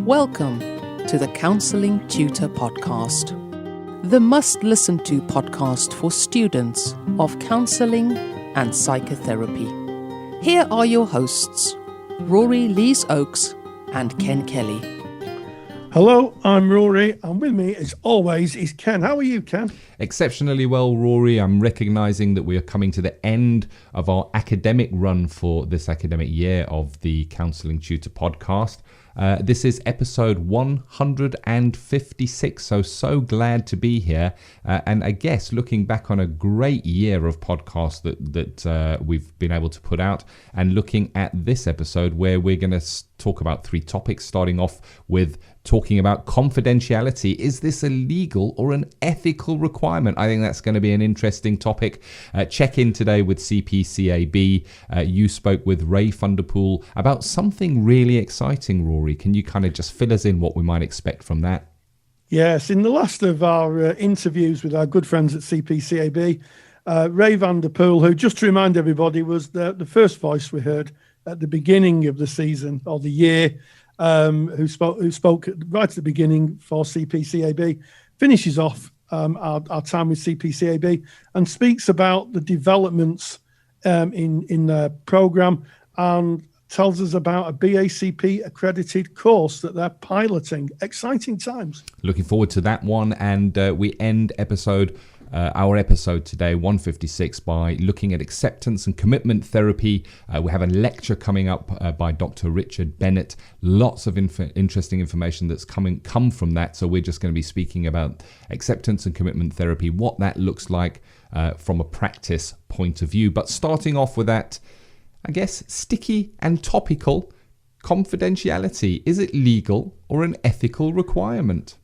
Welcome to the Counselling Tutor Podcast, the must-listen-to podcast for students of counselling and psychotherapy. Here are your hosts, Rory Lees-Oakes and Ken Kelly. Hello, I'm Rory, and with me, as always, is Ken. How are you, Ken? Exceptionally well, Rory. I'm recognising that we are coming to the end of our academic run for this academic year of the Counselling Tutor Podcast. This is episode 156, so glad to be here. And I guess looking back on a great year of podcasts that we've been able to put out, and looking at this episode where we're going to talk about three topics, starting off with talking about confidentiality. Is this a legal or an ethical requirement? I think that's going to be an interesting topic. Check in today with CPCAB. You spoke with Ray Funderpool about something really exciting, Rory. Can you kind of just fill us in what we might expect from that? Yes, in the last of our interviews with our good friends at CPCAB, Ray Vanderpool, who, just to remind everybody, was the first voice we heard at the beginning of the season or the year, who spoke right at the beginning for CPCAB, finishes off our time with CPCAB and speaks about the developments in their programme and tells us about a BACP accredited course that they're piloting. Exciting times. Looking forward to that one. And we end our episode today, 156, by looking at acceptance and commitment therapy. We have a lecture coming up by Dr. Richard Bennett. Lots of interesting information that's come from that. So we're just going to be speaking about acceptance and commitment therapy, what that looks like from a practice point of view. But starting off with that, I guess, sticky and topical confidentiality. Is it legal or an ethical requirement?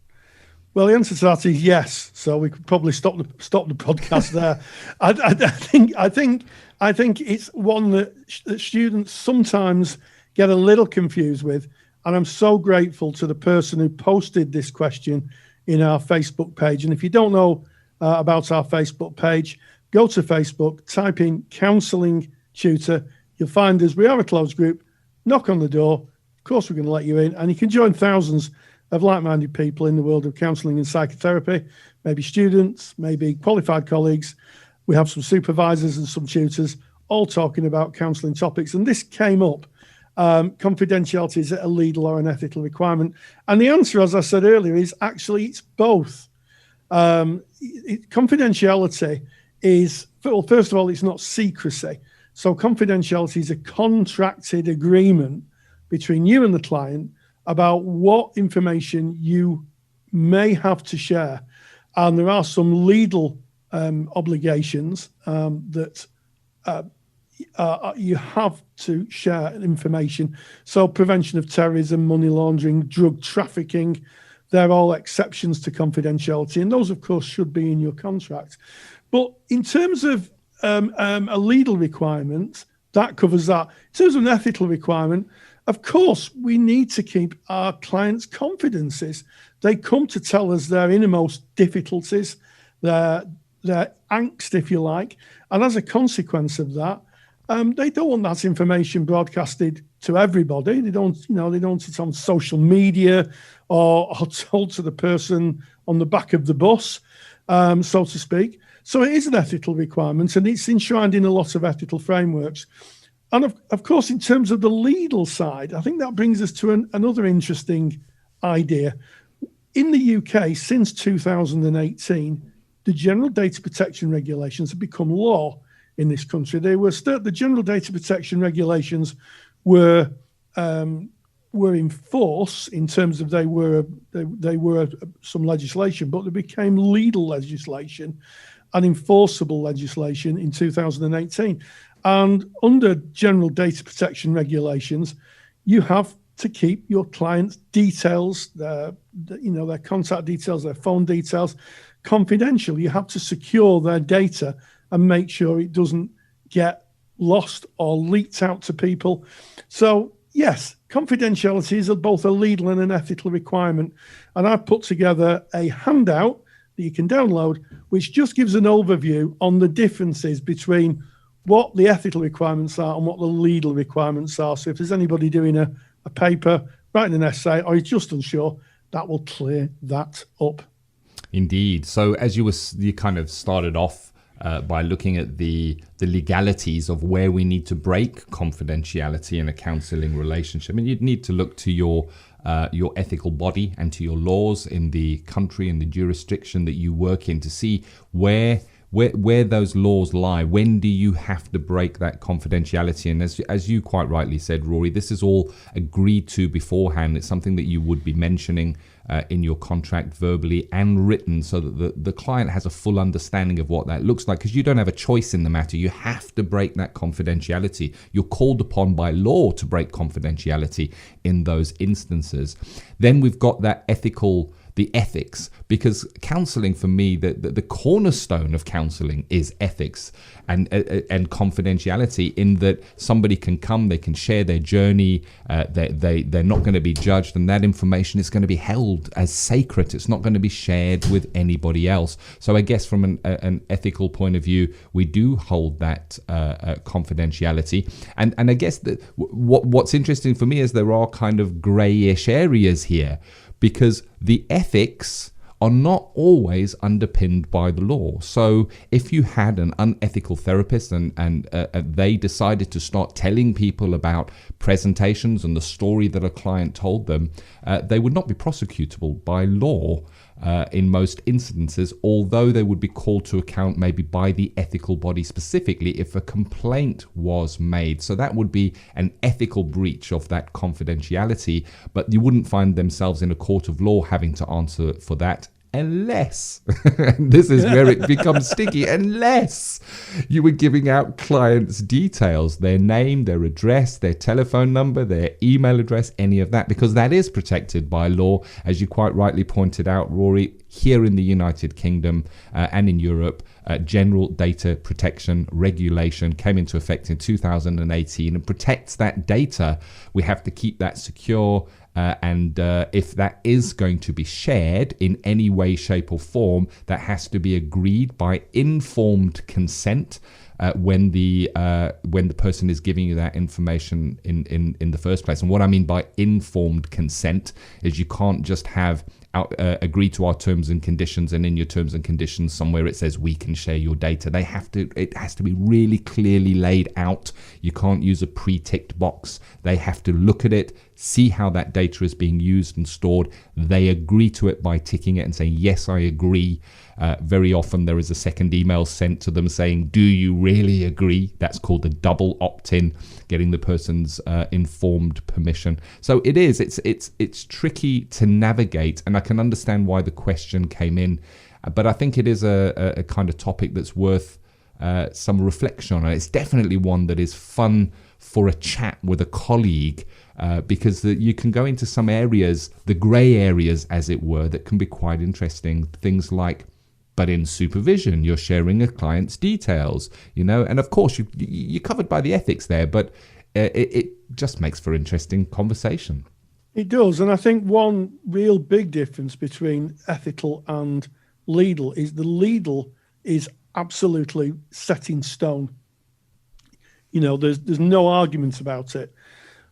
Well, the answer to that is yes. So we could probably stop the podcast there. I think it's one that students sometimes get a little confused with, and I'm so grateful to the person who posted this question in our Facebook page. And if you don't know about our Facebook page, go to Facebook, type in Counselling Tutor. You'll find us. We are a closed group. Knock on the door. Of course, we're going to let you in, and you can join thousands of like-minded people in the world of counselling and psychotherapy, maybe students, maybe qualified colleagues. We have some supervisors and some tutors all talking about counselling topics. And this came up. Confidentiality, is it a legal or an ethical requirement? And the answer, as I said earlier, is actually it's both. Confidentiality is, well, first of all, it's not secrecy. So confidentiality is a contracted agreement between you and the client about what information you may have to share. And there are some legal obligations that you have to share information. So prevention of terrorism, money laundering, drug trafficking, they're all exceptions to confidentiality. And those, of course, should be in your contract. But in terms of a legal requirement, that covers that. In terms of an ethical requirement, of course, we need to keep our clients' confidences. They come to tell us their innermost difficulties, their angst, if you like. And as a consequence of that, they don't want that information broadcasted to everybody. They don't want it on social media or told to the person on the back of the bus, so to speak. So it is an ethical requirement, and it's enshrined in a lot of ethical frameworks. And of course, in terms of the legal side, I think that brings us to another interesting idea. In the UK, since 2018, the General Data Protection Regulations have become law in this country. The General Data Protection Regulations were in force in terms of they were some legislation, but they became legal legislation and enforceable legislation in 2018. And under General Data Protection Regulations, you have to keep your clients' details, their contact details, their phone details, confidential. You have to secure their data and make sure it doesn't get lost or leaked out to people. So, yes, confidentiality is both a legal and an ethical requirement. And I've put together a handout that you can download, which just gives an overview on the differences between what the ethical requirements are and what the legal requirements are. So if there's anybody doing a paper writing an essay, or you're just unsure, that will clear that up. Indeed. So as you kind of started off by looking at the legalities of where we need to break confidentiality in a counselling relationship, and you'd need to look to your ethical body and to your laws in the country and the jurisdiction that you work in to see where those laws lie. When do you have to break that confidentiality? And as you quite rightly said, Rory, this is all agreed to beforehand. It's something that you would be mentioning in your contract verbally and written, so that the client has a full understanding of what that looks like, because you don't have a choice in the matter. You have to break that confidentiality. You're called upon by law to break confidentiality in those instances. Then we've got that the ethics, because counselling, for me, the cornerstone of counselling is ethics and confidentiality, in that somebody can come, they can share their journey, they're not going to be judged, and that information is going to be held as sacred. It's not going to be shared with anybody else. So I guess from an ethical point of view, we do hold that confidentiality. And I guess that what's interesting for me is there are kind of greyish areas here, because the ethics are not always underpinned by the law. So if you had an unethical therapist and they decided to start telling people about presentations and the story that a client told them, they would not be prosecutable by law in most instances, although they would be called to account maybe by the ethical body specifically if a complaint was made. So that would be an ethical breach of that confidentiality, but you wouldn't find themselves in a court of law having to answer for that, unless, and this is where it becomes sticky, unless you were giving out clients' details, their name, their address, their telephone number, their email address, any of that, because that is protected by law, as you quite rightly pointed out, Rory. Here in the United Kingdom and in Europe, General Data Protection Regulation came into effect in 2018 and protects that data. We have to keep that secure. And if that is going to be shared in any way, shape or form, that has to be agreed by informed consent when the person is giving you that information in the first place. And what I mean by informed consent is you can't just have agree to our terms and conditions, and in your terms and conditions somewhere it says we can share your data. It has to be really clearly laid out. You can't use a pre-ticked box. They have to look at it, see how that data is being used and stored. They agree to it by ticking it and saying, yes, I agree. Very often there is a second email sent to them saying, do you really agree? That's called a double opt-in, getting the person's informed permission. So it's tricky to navigate, and I can understand why the question came in, but I think it is a kind of topic that's worth some reflection on. It's definitely one that is fun for a chat with a colleague, because you can go into some areas, the grey areas as it were, that can be quite interesting. Things like, but in supervision, you're sharing a client's details, and of course you're covered by the ethics there, but it just makes for interesting conversation. It does. And I think one real big difference between ethical and legal is the legal is absolutely set in stone. There's no argument about it.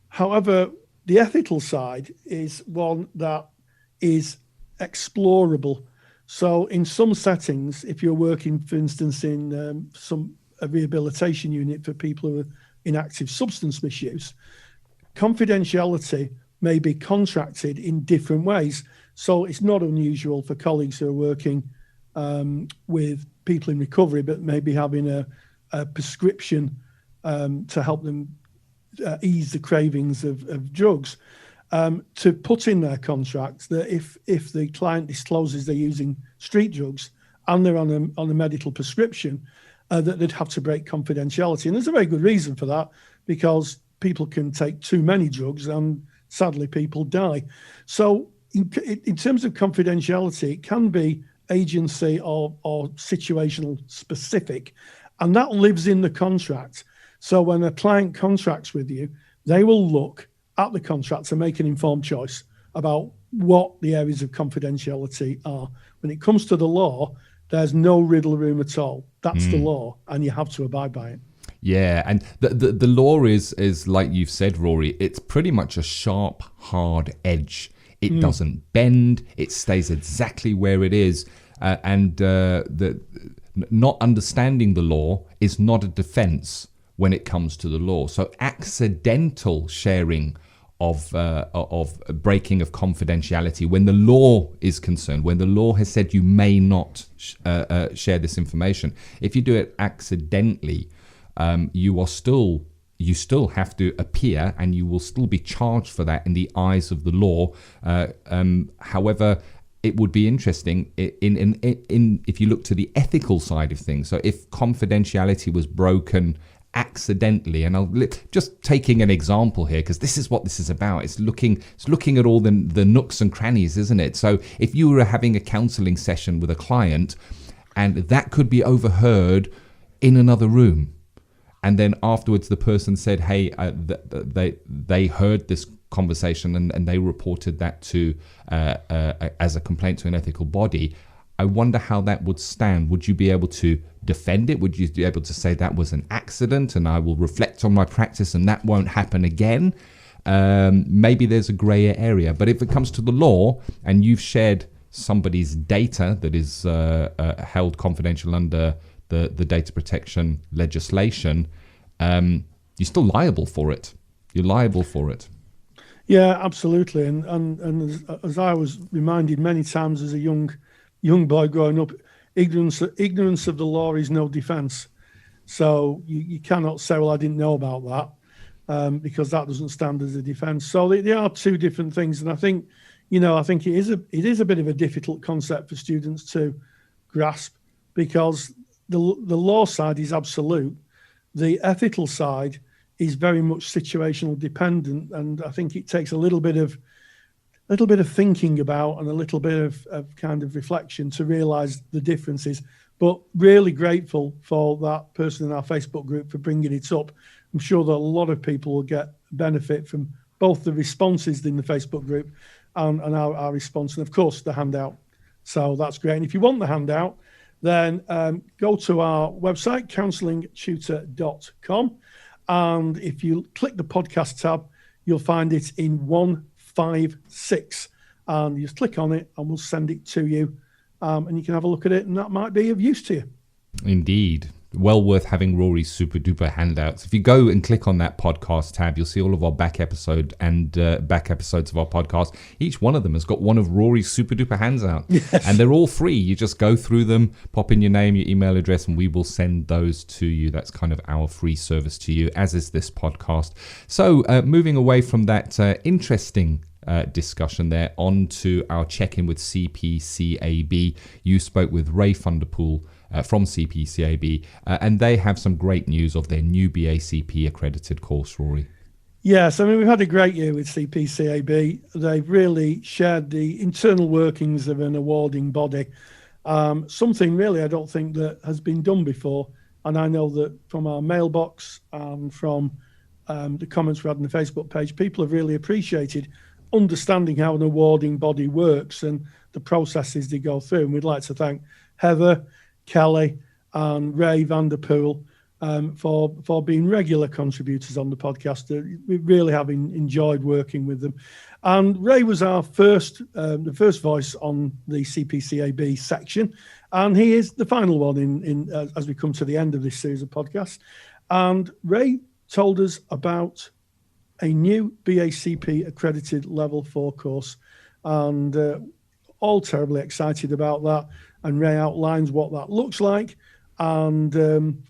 However, the ethical side is one that is explorable. So in some settings, if you're working, for instance, in a rehabilitation unit for people who are in active substance misuse, confidentiality may be contracted in different ways. So it's not unusual for colleagues who are working with people in recovery, but maybe having a prescription to help them ease the cravings of drugs, to put in their contracts that if the client discloses they're using street drugs and they're on a medical prescription, that they'd have to break confidentiality. And there's a very good reason for that, because people can take too many drugs and sadly people die. So in terms of confidentiality, it can be agency or situational specific, and that lives in the contract. So when a client contracts with you, they will look at the contract and make an informed choice about what the areas of confidentiality are. When it comes to the law, there's no wriggle room at all. That's the law, and you have to abide by it. Yeah, and the law is like you've said, Rory, it's pretty much a sharp, hard edge. It doesn't bend. It stays exactly where it is. And the not understanding the law is not a defense when it comes to the law. So accidental sharing of breaking of confidentiality when the law is concerned, when the law has said you may not share this information, if you do it accidentally, you still have to appear, and you will still be charged for that in the eyes of the law. However, it would be interesting in if you look to the ethical side of things. So if confidentiality was broken accidentally, and I'll just taking an example here, because this is what this is about. It's looking at all the nooks and crannies, isn't it? So if you were having a counselling session with a client, and that could be overheard in another room, and then afterwards the person said, hey, they heard this conversation and they reported that to as a complaint to an ethical body, I wonder how that would stand. Would you be able to defend it? Would you be able to say that was an accident and I will reflect on my practice and that won't happen again? Maybe there's a grey area. But if it comes to the law and you've shared somebody's data that is held confidential under the data protection legislation, you're still liable for it. You're liable for it. Yeah, absolutely. And as I was reminded many times as a young boy growing up, ignorance of the law is no defence. So you cannot say, well, I didn't know about that, because that doesn't stand as a defence. So they are two different things. And I think it is a bit of a difficult concept for students to grasp, because the law side is absolute. The ethical side is very much situational dependent, and I think it takes a little bit of thinking about and a little bit of kind of reflection to realise the differences. But really grateful for that person in our Facebook group for bringing it up. I'm sure that a lot of people will get benefit from both the responses in the Facebook group and our response, and of course the handout. So that's great. And if you want the handout, then go to our website, counsellingtutor.com. And if you click the podcast tab, you'll find it in 156. And you just click on it and we'll send it to you. And you can have a look at it, and that might be of use to you. Indeed. Well worth having Rory's super duper handouts. If you go and click on that podcast tab, you'll see all of our back episodes of our podcast. Each one of them has got one of Rory's super duper handouts. Yes. And they're all free. You just go through them, pop in your name, your email address, and we will send those to you. That's kind of our free service to you, as is this podcast. So moving away from that interesting discussion there, on to our check-in with CPCAB. You spoke with Ray Thunderpool from CPCAB, and they have some great news of their new BACP accredited course, Rory. Yes, I mean, we've had a great year with CPCAB. They've really shared the internal workings of an awarding body, something really I don't think that has been done before. And I know that from our mailbox and from the comments we had on the Facebook page, people have really appreciated understanding how an awarding body works and the processes they go through. And we'd like to thank Heather, Kelly and Ray Vanderpool for being regular contributors on the podcast. We really have enjoyed working with them. And Ray was our the first voice on the CPCAB section, and he is the final one in as we come to the end of this series of podcasts. And Ray told us about a new BACP accredited level 4 course, and all terribly excited about that. And Ray outlines what that looks like, and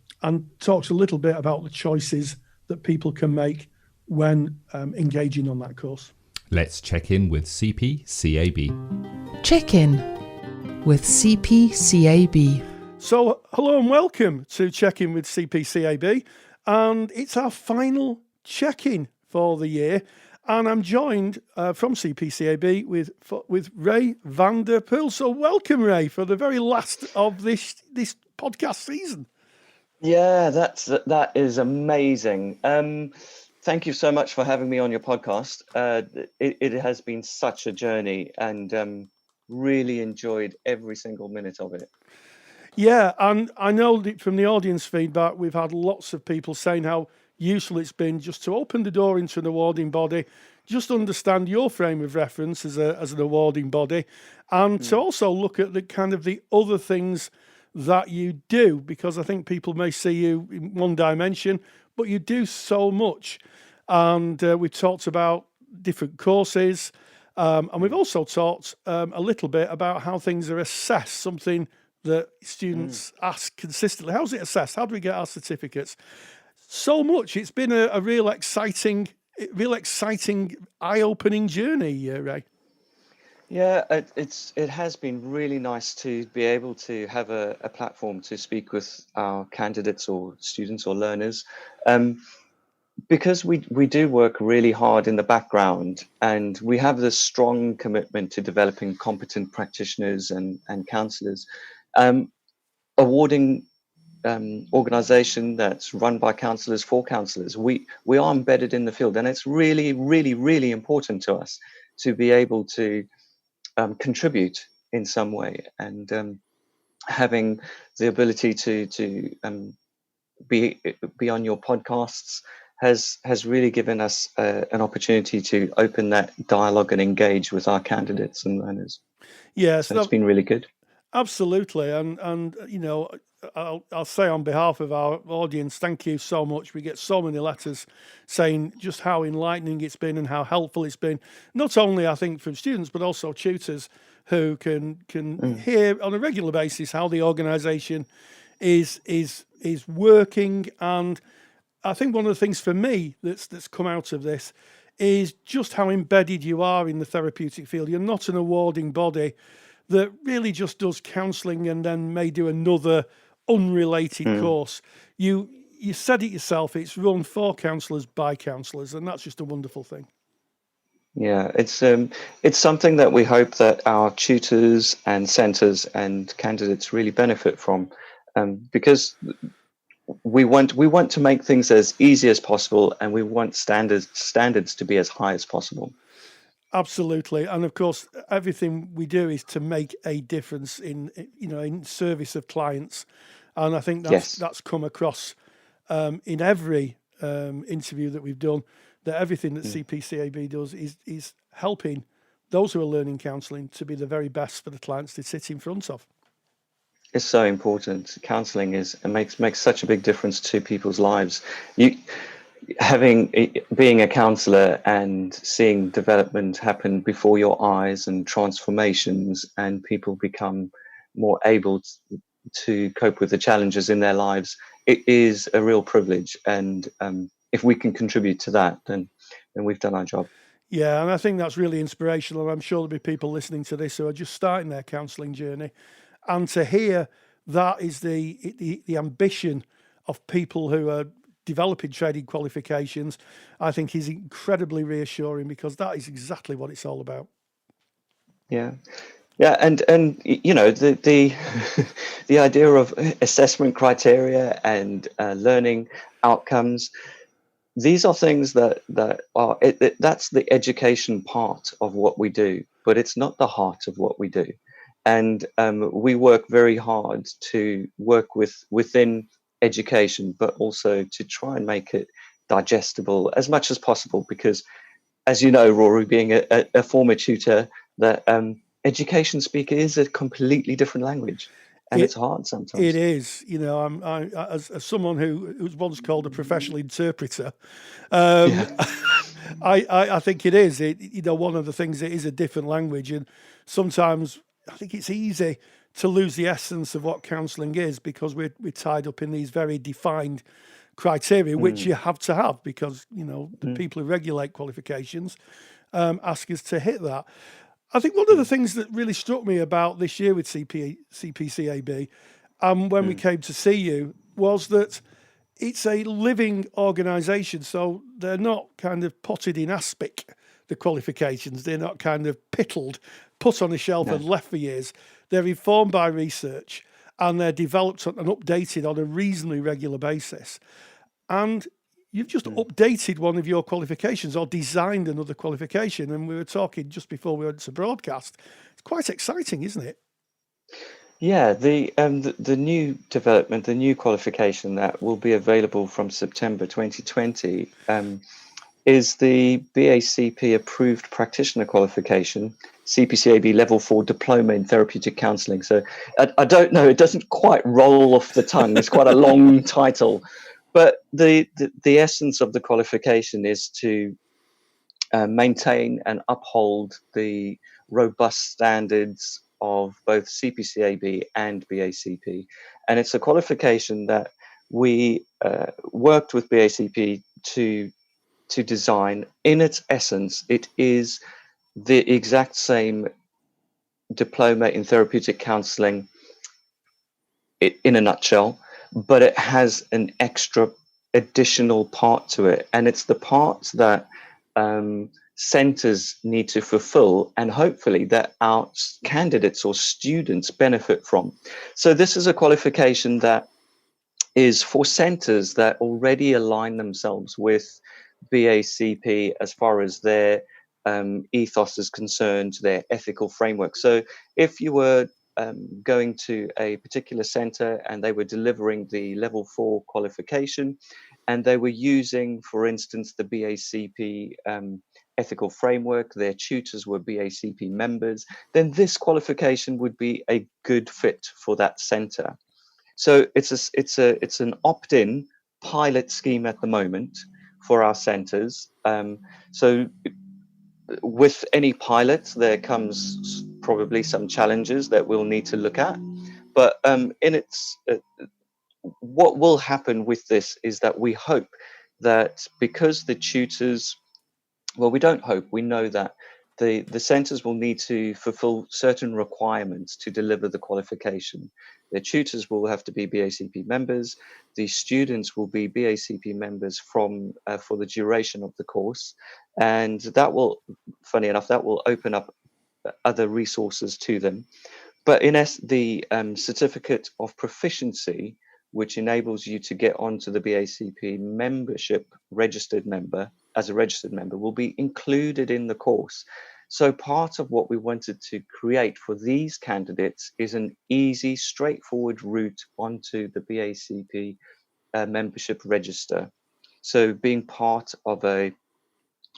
talks a little bit about the choices that people can make when engaging on that course. Let's check in with CPCAB. Check in with CPCAB. So, hello and welcome to Check In with CPCAB, and it's our final check-in for the year. And I'm joined from CPCAB with Ray Vanderpool. So welcome, Ray, for the very last of this podcast season. Yeah, that is amazing. Thank you so much for having me on your podcast. It has been such a journey, and really enjoyed every single minute of it. Yeah, and I know that from the audience feedback, we've had lots of people saying how useful it's been just to open the door into an awarding body, just understand your frame of reference as an awarding body, and to also look at the kind of the other things that you do, because I think people may see you in one dimension, but you do so much. And we've talked about different courses, and we've also talked a little bit about how things are assessed, something that students ask consistently. How's it assessed? How do we get our certificates? So much. It's been a real exciting, eye-opening journey, Ray. Yeah, it has been really nice to be able to have a platform to speak with our candidates or students or learners, because we do work really hard in the background, and we have this strong commitment to developing competent practitioners and counsellors. Awarding organization that's run by counsellors for counsellors. We are embedded in the field, and it's really, really, really important to us to be able to contribute in some way, and having the ability to be on your podcasts has really given us an opportunity to open that dialogue and engage with our candidates and learners. Yes, So it's been really good. Absolutely, and you know, I'll say on behalf of our audience, thank you so much. We get so many letters saying just how enlightening it's been and how helpful it's been. Not only, I think, from students, but also tutors who can hear on a regular basis how the organisation is working. And I think one of the things for me that's come out of this is just how embedded you are in the therapeutic field. You're not an awarding body that really just does counselling and then may do another unrelated course. You said it yourself, it's run for counsellors by counsellors, and that's just a wonderful thing. Yeah, it's something that we hope that our tutors and centres and candidates really benefit from, because we want to make things as easy as possible, and we want standards to be as high as possible. Absolutely, and of course, everything we do is to make a difference in service of clients, and I think that's come across in every interview that we've done. That everything that CPCAB does is helping those who are learning counselling to be the very best for the clients to sit in front of. It's so important. Counselling makes such a big difference to people's lives. Being a counsellor and seeing development happen before your eyes and transformations, and people become more able to cope with the challenges in their lives, it is a real privilege. And if we can contribute to that, then we've done our job. Yeah, and I think that's really inspirational. I'm sure there'll be people listening to this who are just starting their counselling journey, and to hear that is the ambition of people who are developing training qualifications, I think is incredibly reassuring, because that is exactly what it's all about. Yeah, and you know, the the idea of assessment criteria and learning outcomes, these are things that are that's the education part of what we do, but it's not the heart of what we do. And we work very hard to work within education, but also to try and make it digestible as much as possible, because, as you know, Rory, being a former tutor, that education speak is a completely different language, and it's hard sometimes. It is. You know, I as someone who was once called a professional interpreter, I think it is. One of the things, it is a different language, and sometimes I think it's easy to lose the essence of what counselling is, because we're tied up in these very defined criteria, which you have to have, because the people who regulate qualifications ask us to hit that. I think one of the things that really struck me about this year with CPCAB, when we came to see you, was that it's a living organisation. So they're not kind of potted in aspic, the qualifications. They're not kind of pittled, put on a shelf and left for years. They're informed by research, and they're developed and updated on a reasonably regular basis. And you've just updated one of your qualifications, or designed another qualification. And we were talking just before we went to broadcast. It's quite exciting, isn't it? Yeah, the new development, the new qualification that will be available from September 2020 is the BACP approved practitioner qualification, CPCAB Level 4 Diploma in Therapeutic Counselling. So I don't know, it doesn't quite roll off the tongue. It's quite a long title, but the essence of the qualification is to maintain and uphold the robust standards of both CPCAB and BACP. And it's a qualification that we worked with BACP to design. In its essence, it is the exact same diploma in therapeutic counseling in a nutshell, but it has an extra additional part to it. And it's the part that centers need to fulfill, and hopefully that our candidates or students benefit from. So this is a qualification that is for centers that already align themselves with BACP as far as their ethos is concerned, their ethical framework. So if you were going to a particular center and they were delivering the level 4 qualification and they were using, for instance, the BACP ethical framework, their tutors were BACP members, then this qualification would be a good fit for that center. So it's an opt-in pilot scheme at the moment for our centers. So with any pilot, there comes probably some challenges that we'll need to look at. But what will happen with this is that we hope that because the tutors, well, we don't hope, we know that the centers will need to fulfill certain requirements to deliver the qualification. Their tutors will have to be BACP members. The students will be BACP members for the duration of the course. And that will, funny enough, that will open up other resources to them. But in the certificate of proficiency, which enables you to get onto the BACP membership registered member, as a registered member, will be included in the course. So part of what we wanted to create for these candidates is an easy, straightforward route onto the BACP membership register. So being part of a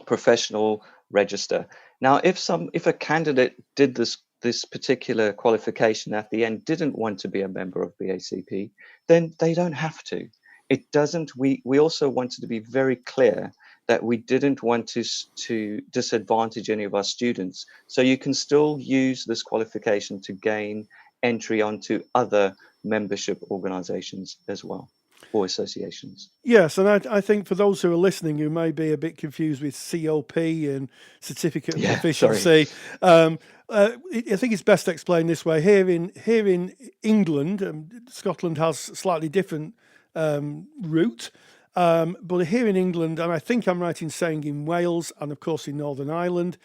professional register. Now, if a candidate did this particular qualification at the end didn't want to be a member of BACP, then they don't have to. It doesn't. We also wanted to be very clear that we didn't want to disadvantage any of our students. So you can still use this qualification to gain entry onto other membership organizations as well, or associations. Yes, and I think for those who are listening who may be a bit confused with COP and Certificate of Proficiency, I think it's best explained this way. Here in England, Scotland has a slightly different route, but here in England, and I think I'm right in saying in Wales and of course in Northern Ireland,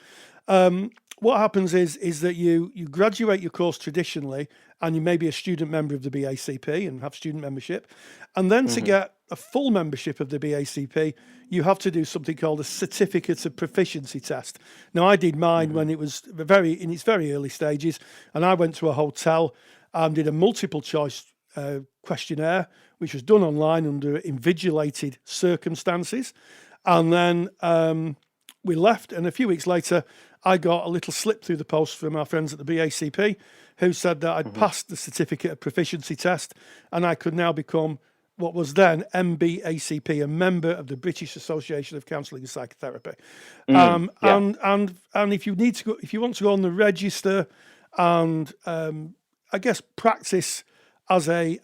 what happens is that you graduate your course traditionally, and you may be a student member of the BACP and have student membership, and then to get a full membership of the BACP, you have to do something called a Certificate of Proficiency test. Now, I did mine when it was in its very early stages, and I went to a hotel and did a multiple choice questionnaire, which was done online under invigilated circumstances, and then we left, and a few weeks later, I got a little slip through the post from our friends at the BACP who said that I'd passed the Certificate of Proficiency test and I could now become what was then MBACP, a member of the British Association of Counselling and Psychotherapy. And if you want to go on the register and I guess practice as a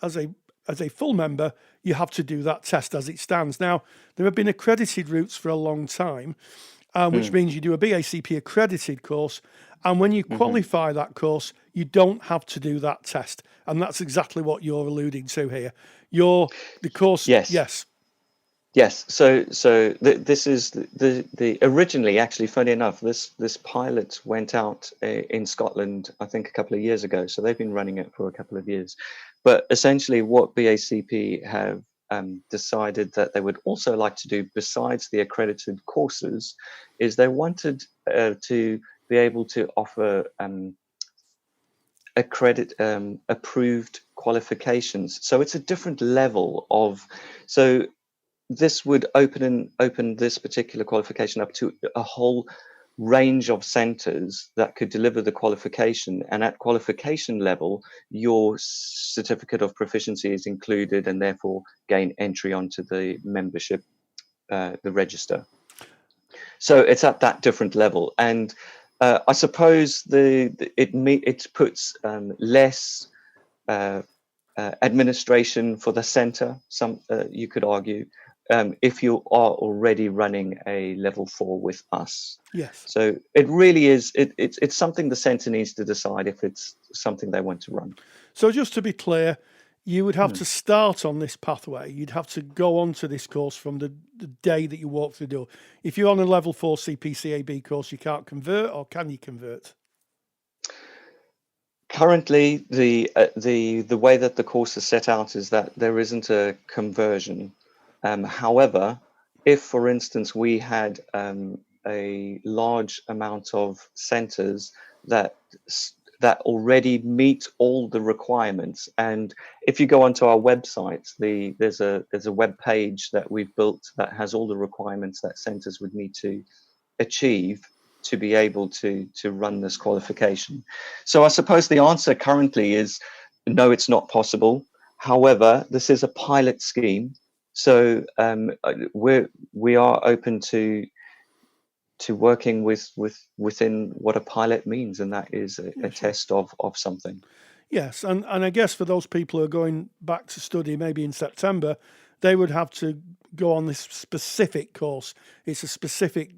full member, you have to do that test as it stands. Now, there have been accredited routes for a long time, which means you do a BACP accredited course, and when you qualify that course, you don't have to do that test, and that's exactly what you're alluding to here. The course, yes. So this is the originally, actually, funny enough, this pilot went out in Scotland, I think, a couple of years ago. So they've been running it for a couple of years. But essentially, what BACP have decided that they would also like to do, besides the accredited courses, is they wanted to be able to offer approved qualifications. So it's a different level of, so this would open this particular qualification up to a whole range of centers that could deliver the qualification, and at qualification level your certificate of proficiency is included and therefore gain entry onto the membership, the register. So it's at that different level, and I suppose it puts less administration for the center, you could argue, if you are already running a level 4 with us. Yes. So it really is, it's something the center needs to decide if it's something they want to run. So just to be clear, you would have to start on this pathway. You'd have to go on to this course from the day that you walk through the door. If you're on a level 4 CPCAB course, you can't convert, or can you convert? Currently, the way that the course is set out is that there isn't a conversion. However, if, for instance, we had a large amount of centers that already meet all the requirements, and if you go onto our website, there's a web page that we've built that has all the requirements that centers would need to achieve to be able to run this qualification. So I suppose the answer currently is no, it's not possible. However, this is a pilot scheme, so we are open to working within what a pilot means, and that is a test of something. Yes, and I guess for those people who are going back to study maybe in September, they would have to go on this specific course. It's a specific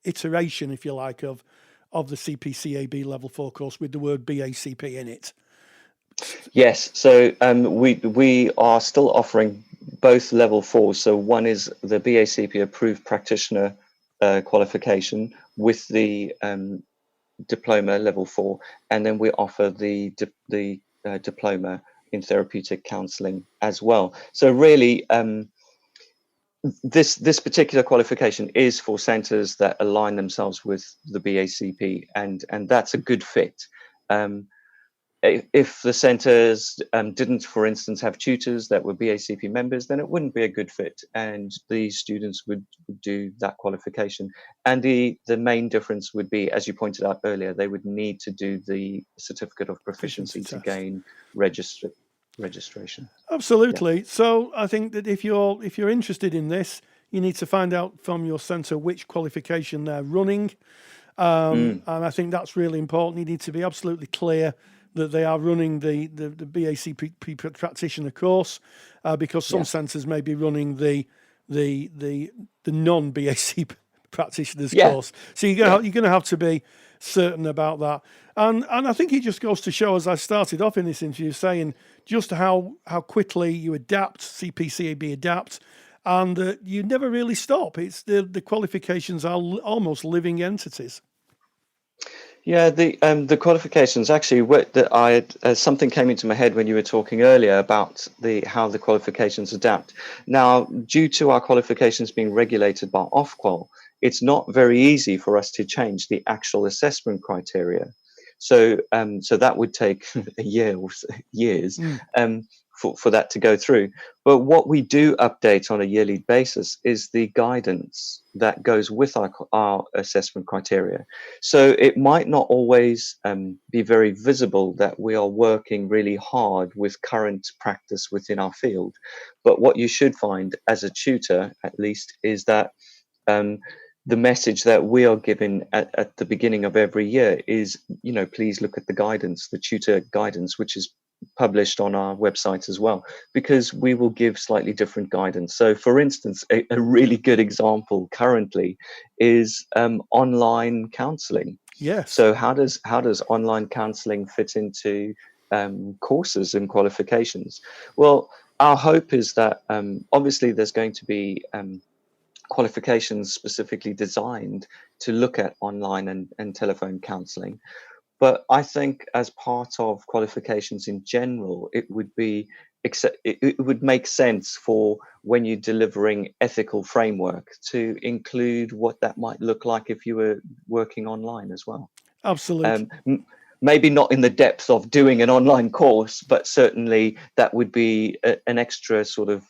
iteration, if you like, of the CPCAB level 4 course with the word BACP in it. Yes, so we are still offering both level 4s. So one is the BACP approved practitioner qualification with the diploma level 4, and then we offer the diploma in therapeutic counselling as well. So really, this particular qualification is for centres that align themselves with the BACP, and that's a good fit. If the centres didn't, for instance, have tutors that were BACP members, then it wouldn't be a good fit, and the students would do that qualification. And the main difference would be, as you pointed out earlier, they would need to do the certificate of proficiency to gain registration. Absolutely. Yeah. So I think that if you're interested in this, you need to find out from your centre which qualification they're running, and I think that's really important. You need to be absolutely clear that they are running the BACP practitioner course, because some centres may be running the non-BACP practitioners course. So you're going to have to be certain about that. And I think it just goes to show, as I started off in this interview saying, just how quickly you adapt, CPCAB adapt, and you never really stop. It's the qualifications are almost living entities. Yeah, the qualifications actually. Something came into my head when you were talking earlier about how the qualifications adapt. Now, due to our qualifications being regulated by Ofqual, it's not very easy for us to change the actual assessment criteria. So that would take a year or years for that to go through. But what we do update on a yearly basis is the guidance that goes with our assessment criteria. So it might not always be very visible that we are working really hard with current practice within our field. But what you should find as a tutor, at least, is that the message that we are given at the beginning of every year is, please look at the guidance, the tutor guidance, which is published on our website as well, because we will give slightly different guidance. So, for instance, a really good example currently is online counselling. Yes. So how does online counselling fit into courses and qualifications? Well, our hope is that obviously there's going to be qualifications specifically designed to look at online and telephone counselling. But I think as part of qualifications in general, it would make sense for when you're delivering ethical framework to include what that might look like if you were working online as well. Absolutely. maybe not in the depth of doing an online course, but certainly that would be an extra sort of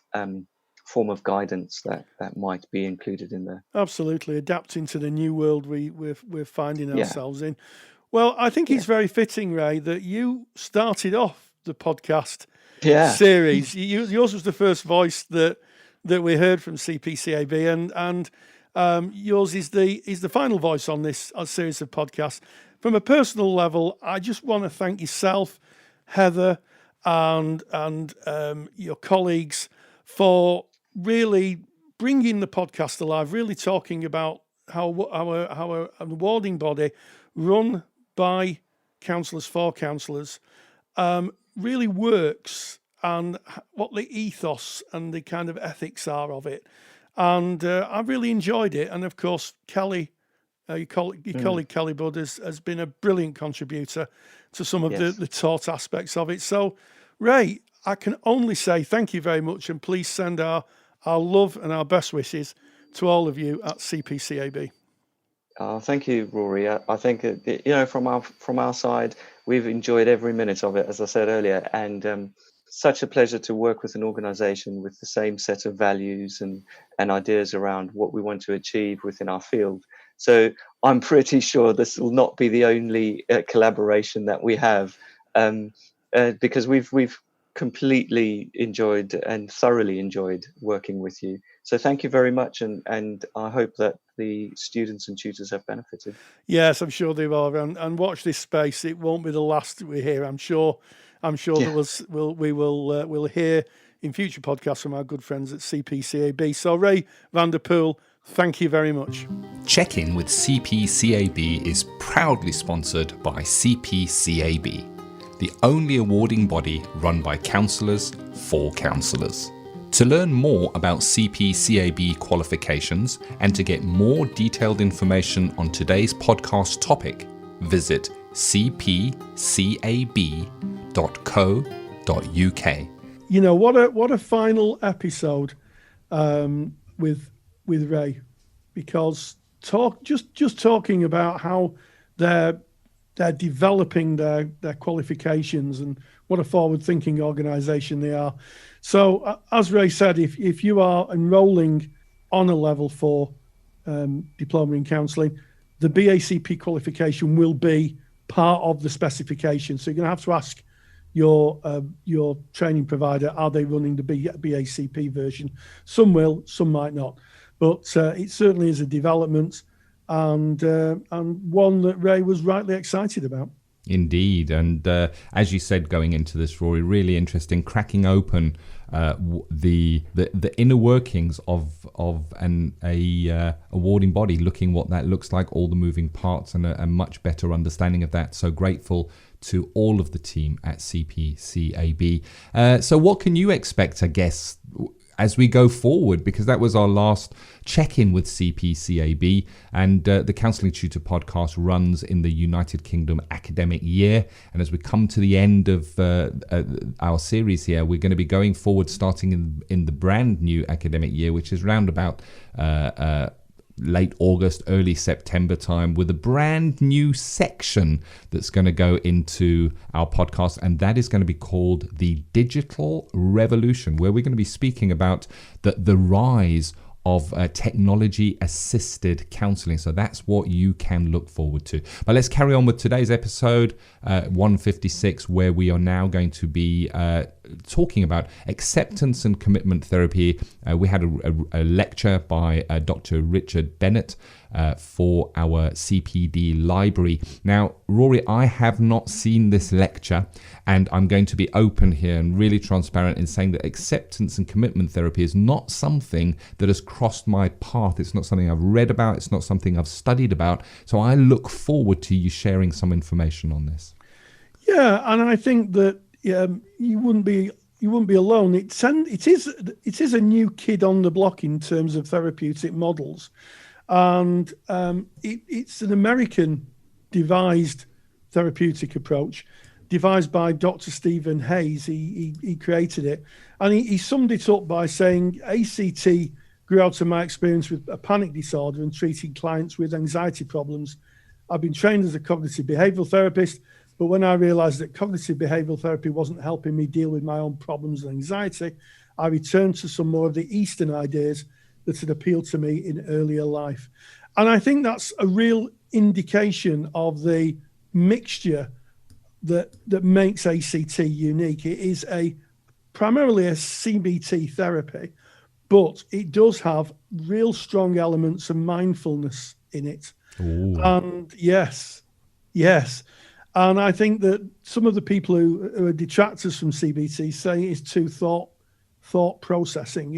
form of guidance that might be included in there. Absolutely, adapting to the new world we're finding ourselves in. Well, I think it's very fitting, Ray, that you started off the podcast series. Yours was the first voice that we heard from CPCAB, and yours is the final voice on this series of podcasts. From a personal level, I just want to thank yourself, Heather, and your colleagues for really bringing the podcast alive, really talking about how our awarding body run by counsellors for counsellors really works, and what the ethos and the kind of ethics are of it. And I really enjoyed it. And of course, Kelly, your colleague Kelly Budd has been a brilliant contributor to some of the taught aspects of it. So, Ray, I can only say thank you very much, and please send our love and our best wishes to all of you at CPCAB. Thank you, Rory. I think from our side, we've enjoyed every minute of it, as I said earlier, and such a pleasure to work with an organisation with the same set of values and ideas around what we want to achieve within our field. So I'm pretty sure this will not be the only collaboration that we have, because we've completely enjoyed and thoroughly enjoyed working with you. So thank you very much, and I hope that the students and tutors have benefited. Yes, I'm sure they will. And watch this space; it won't be the last we hear. I'm sure we'll hear in future podcasts from our good friends at CPCAB. So Ray Vanderpool, thank you very much. Check-in with CPCAB is proudly sponsored by CPCAB, the only awarding body run by counsellors for counsellors. To learn more about CPCAB qualifications and to get more detailed information on today's podcast topic, visit cpcab.co.uk. You know, what a final episode with Ray, because just talking about how they're developing their qualifications and what a forward-thinking organisation they are. So, as Ray said, if you are enrolling on a level 4 diploma in counselling, the BACP qualification will be part of the specification. So you're going to have to ask your training provider, are they running the BACP version? Some will, some might not. But it certainly is a development, and one that Ray was rightly excited about. Indeed, and as you said, going into this, Rory, really interesting, cracking open the inner workings of a awarding body, looking what that looks like, all the moving parts, and a much better understanding of that. So grateful to all of the team at CPCAB. So what can you expect, I guess, as we go forward, because that was our last check-in with CPCAB, and the Counselling Tutor Podcast runs in the United Kingdom academic year. And as we come to the end of our series here, we're going to be going forward, starting in the brand new academic year, which is round about late August, early September time, with a brand new section that's going to go into our podcast, and that is going to be called the Digital Revolution, where we're going to be speaking about the rise of technology-assisted counselling. So that's what you can look forward to. But let's carry on with today's episode, 156, where we are now going to be talking about acceptance and commitment therapy. We had a lecture by Dr. Richard Bennett for our CPD library. Now, Rory, I have not seen this lecture, and I'm going to be open here and really transparent in saying that acceptance and commitment therapy is not something that has crossed my path. It's not something I've read about. It's not something I've studied about. So I look forward to you sharing some information on this. Yeah, and I think that you wouldn't be alone. It is a new kid on the block in terms of therapeutic models. And it's an American devised therapeutic approach, devised by Dr. Stephen Hayes. He created it, and he summed it up by saying, ACT grew out of my experience with a panic disorder and treating clients with anxiety problems. I've been trained as a cognitive behavioural therapist, But when I realized that cognitive behavioral therapy wasn't helping me deal with my own problems and anxiety, I returned to some more of the Eastern ideas that had appealed to me in earlier life. And I think that's a real indication of the mixture that makes ACT unique. It is primarily a CBT therapy, but it does have real strong elements of mindfulness in it. Ooh. And yes. And I think that some of the people who are detractors from CBT say it's too thought processing.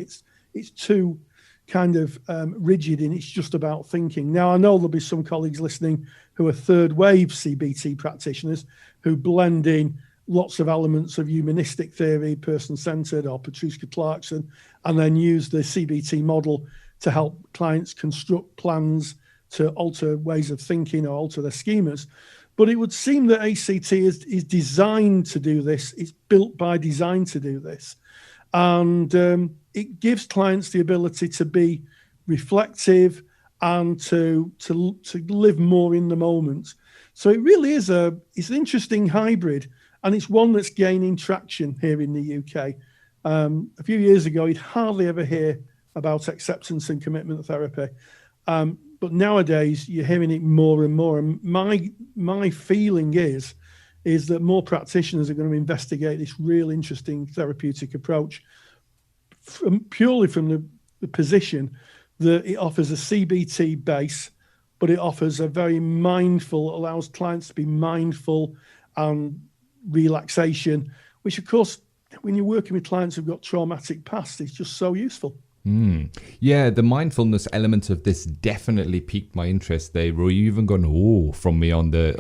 It's too kind of rigid, and it's just about thinking. Now, I know there'll be some colleagues listening who are third wave CBT practitioners who blend in lots of elements of humanistic theory, person-centered or Patricia Clarkson, and then use the CBT model to help clients construct plans to alter ways of thinking or alter their schemas. But it would seem that ACT is designed to do this. It's built by design to do this. And it gives clients the ability to be reflective and to live more in the moment. So it really is it's an interesting hybrid, and it's one that's gaining traction here in the UK. A few years ago, you'd hardly ever hear about acceptance and commitment therapy. But nowadays, you're hearing it more and more. And my feeling is that more practitioners are going to investigate this real interesting therapeutic approach purely from the position that it offers a CBT base, but it offers a very allows clients to be mindful and relaxation, which, of course, when you're working with clients who've got traumatic past, it's just so useful. Yeah, the mindfulness element of this definitely piqued my interest there. Roy, you even gone from me on the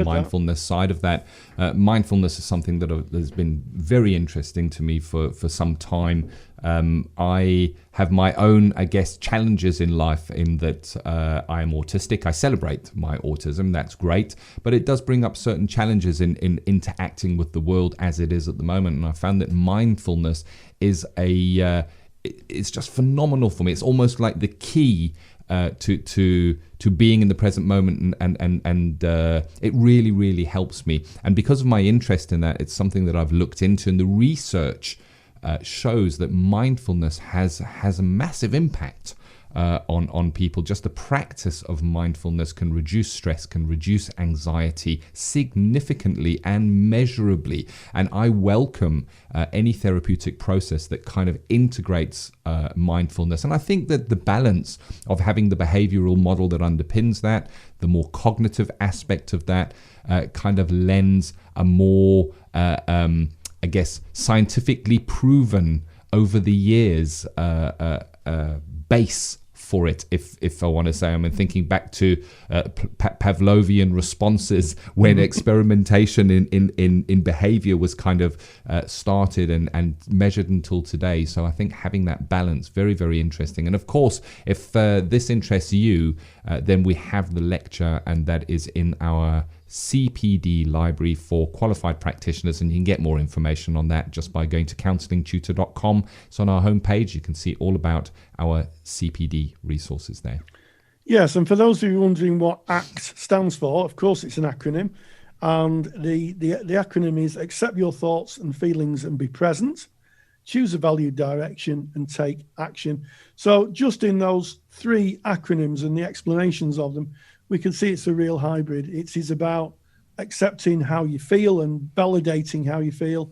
mindfulness side of that. Mindfulness is something that has been very interesting to me for some time. I have my own, I guess, challenges in life in that I am autistic. I celebrate my autism. That's great. But it does bring up certain challenges in interacting with the world as it is at the moment. And I found that mindfulness is it's just phenomenal for me. It's almost like the key to being in the present moment, and it really, really helps me. And because of my interest in that, it's something that I've looked into, and the research shows that mindfulness has a massive impact on people. Just the practice of mindfulness can reduce stress, can reduce anxiety significantly and measurably. And I welcome any therapeutic process that kind of integrates mindfulness. And I think that the balance of having the behavioral model that underpins that, the more cognitive aspect of that, kind of lends a more, I guess, scientifically proven over the years base for it, if I want to say. I'm thinking back to Pavlovian responses when experimentation in behavior was kind of started and measured until today. So I think having that balance, very, very interesting. And of course, if this interests you, then we have the lecture, and that is in our CPD library for qualified practitioners, and you can get more information on that just by going to counsellingtutor.com. So on our homepage, you can see all about our CPD resources there. Yes, and for those of you wondering what ACT stands for, of course it's an acronym, and the acronym is accept your thoughts and feelings and be present, choose a valued direction, and take action. So just in those three acronyms and the explanations of them, we can see it's a real hybrid. It is about accepting how you feel and validating how you feel.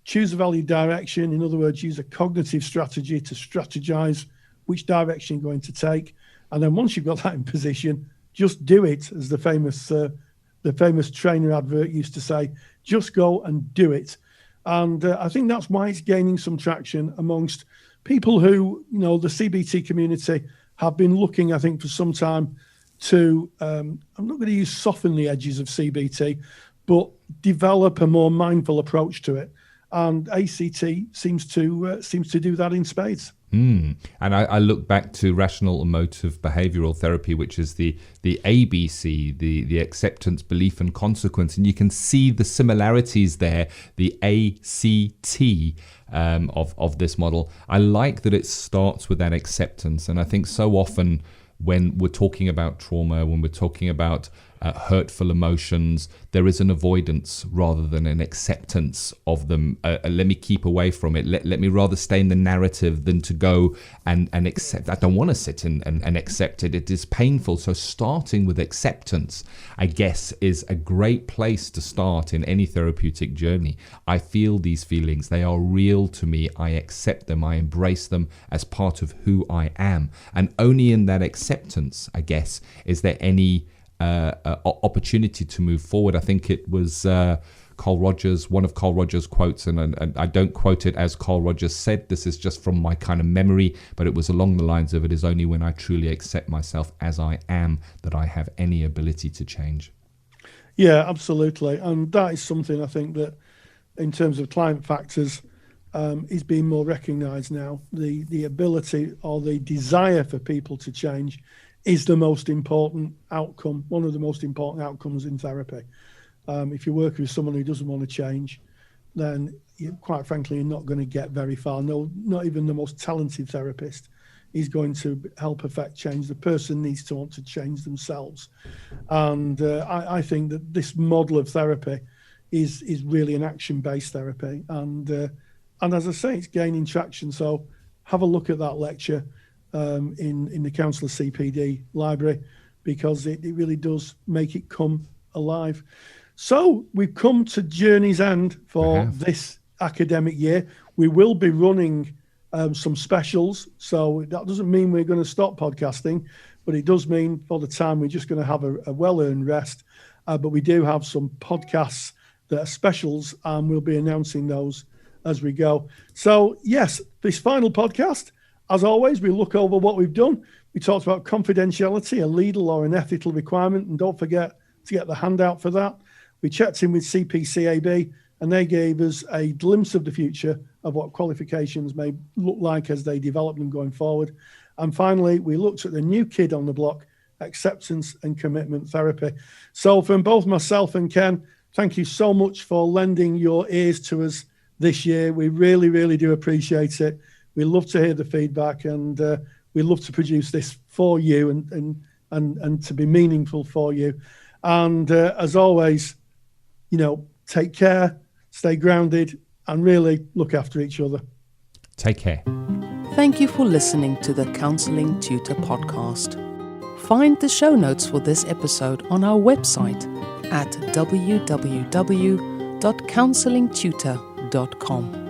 Choose a valued direction. In other words, use a cognitive strategy to strategize which direction you're going to take. And then once you've got that in position, just do it, as the famous trainer advert used to say, just go and do it. And I think that's why it's gaining some traction amongst people who, the CBT community have been looking, I think, for some time to, I'm not going to use soften the edges of CBT, but develop a more mindful approach to it. And ACT seems to do that in spades. And I look back to rational emotive behavioral therapy, which is the ABC, the acceptance, belief, and consequence. And you can see the similarities there, the ACT of this model. I like that it starts with that acceptance. And I think so often when we're talking about trauma, when we're talking about hurtful emotions, there is an avoidance rather than an acceptance of them. Let me keep away from it. Let me rather stay in the narrative than to go and accept. I don't want to sit and accept it. It is painful. So starting with acceptance, I guess, is a great place to start in any therapeutic journey. I feel these feelings. They are real to me. I accept them. I embrace them as part of who I am. And only in that acceptance, I guess, is there any opportunity to move forward. I think it was Carl Rogers, one of Carl Rogers' quotes, and I don't quote it as Carl Rogers said, this is just from my kind of memory, but it was along the lines of, it is only when I truly accept myself as I am that I have any ability to change. Yeah, absolutely. And that is something I think that in terms of climate factors is being more recognised now. The ability or the desire for people to change is the most important outcome, one of the most important outcomes in therapy. If you're working with someone who doesn't want to change, then quite frankly, you're not going to get very far. No, not even the most talented therapist is going to help affect change. The person needs to want to change themselves. And I think that this model of therapy is really an action-based therapy. And as I say, it's gaining traction. So have a look at that lecture in the Counsellor CPD library, because it really does make it come alive. So we've come to journey's end for this academic year. We will be running some specials. So that doesn't mean we're going to stop podcasting, but it does mean for the time we're just going to have a well-earned rest. But we do have some podcasts that are specials, and we'll be announcing those as we go. So yes, this final podcast, as always, we look over what we've done. We talked about confidentiality, a legal or an ethical requirement, and don't forget to get the handout for that. We checked in with CPCAB, and they gave us a glimpse of the future of what qualifications may look like as they develop them going forward. And finally, we looked at the new kid on the block, acceptance and commitment therapy. So from both myself and Ken, thank you so much for lending your ears to us this year. We really, really do appreciate it. We love to hear the feedback, and we love to produce this for you and to be meaningful for you. And as always, take care, stay grounded, and really look after each other. Take care. Thank you for listening to the Counselling Tutor Podcast. Find the show notes for this episode on our website at www.counsellingtutor.com.